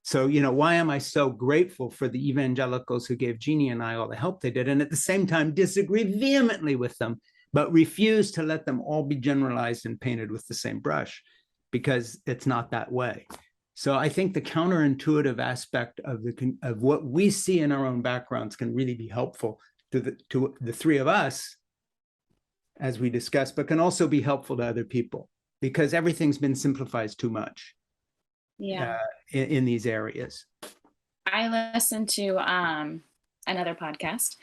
So, why am I so grateful for the evangelicals who gave Jeannie and I all the help they did, and at the same time disagree vehemently with them, but refuse to let them all be generalized and painted with the same brush, because it's not that way. So I think the counterintuitive aspect of what we see in our own backgrounds can really be helpful to the three of us, as we discussed, but can also be helpful to other people, because everything's been simplified too much. Yeah. In these areas. I listened to another podcast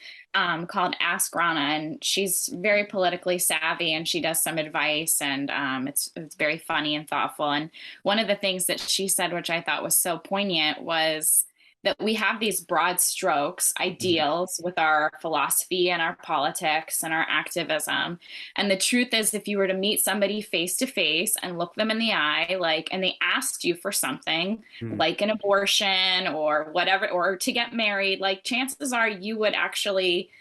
called Ask Rana, and she's very politically savvy, and she does some advice, and it's very funny and thoughtful. And one of the things that she said, which I thought was so poignant, was that we have these broad strokes, ideals with our philosophy and our politics and our activism. And the truth is, if you were to meet somebody face to face and look them in the eye, and they asked you for something like an abortion or whatever, or to get married, chances are you would actually,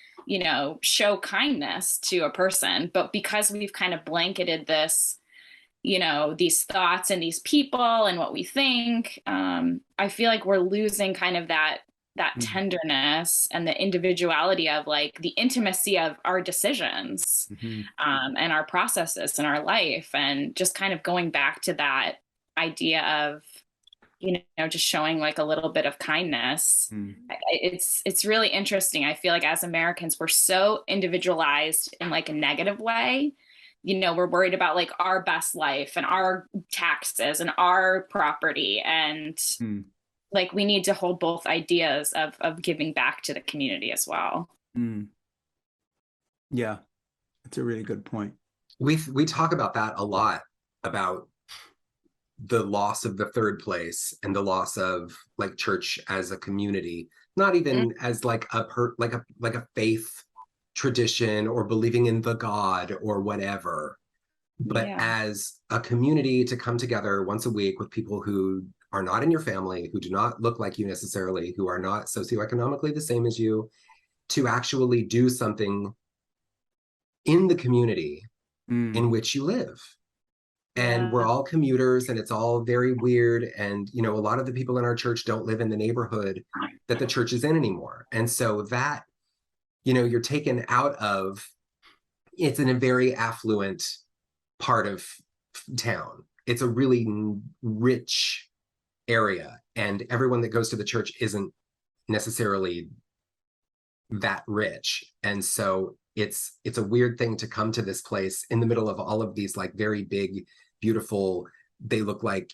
show kindness to a person. But because we've kind of blanketed this, these thoughts and these people and what we think, I feel like we're losing kind of that tenderness and the individuality of the intimacy of our decisions and our processes in our life, and just kind of going back to that idea of, just showing a little bit of kindness. It's really interesting. I feel like as Americans, we're so individualized in a negative way. We're worried about our best life and our taxes and our property. And we need to hold both ideas of giving back to the community as well. Yeah, that's a really good point. We talk about that a lot, about the loss of the third place and the loss of church as a community, not even as a faith tradition or believing in the God or whatever, but as a community to come together once a week with people who are not in your family, who do not look like you necessarily, who are not socioeconomically the same as you, to actually do something in the community in which you live. And we're all commuters, and it's all very weird. And, a lot of the people in our church don't live in the neighborhood that the church is in anymore. And so that, you're taken out of, it's in a very affluent part of town. It's a really rich area, and everyone that goes to the church isn't necessarily that rich. And so it's a weird thing to come to this place in the middle of all of these very big, beautiful, they look like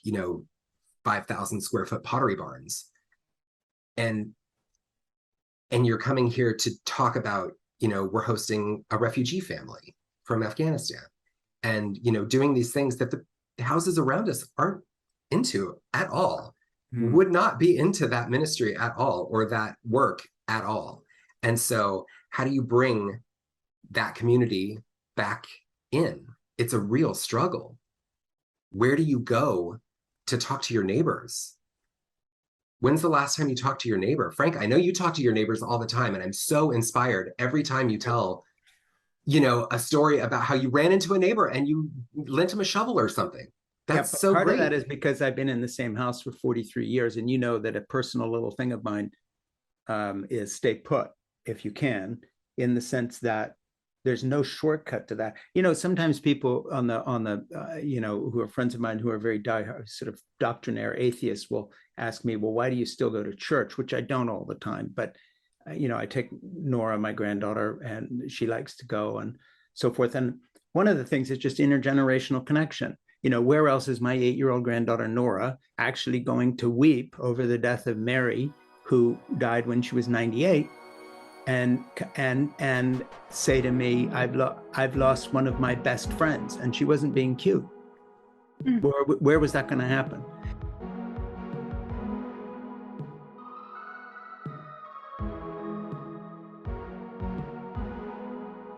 5,000 square foot pottery barns, and you're coming here to talk about we're hosting a refugee family from Afghanistan, and doing these things that the houses around us aren't into at all, would not be into that ministry at all, or that work at all. And so how do you bring that community back in? It's a real struggle. Where do you go to talk to your neighbors? When's the last time you talked to your neighbor? Frank, I know you talk to your neighbors all the time, and I'm so inspired every time you tell, a story about how you ran into a neighbor and you lent him a shovel or something. That's so part great. Of that is because I've been in the same house for 43 years, and that a personal little thing of mine is stay put if you can, in the sense that there's no shortcut to that. Sometimes people on the who are friends of mine who are very diehard sort of doctrinaire atheists will ask me, well, why do you still go to church? Which I don't all the time, but I take Nora, my granddaughter, and she likes to go and so forth. And one of the things is just intergenerational connection. Where else is my 8-year-old granddaughter Nora actually going to weep over the death of Mary, who died when she was 98? And say to me, I've lost one of my best friends, and she wasn't being cute. Where was that going to happen?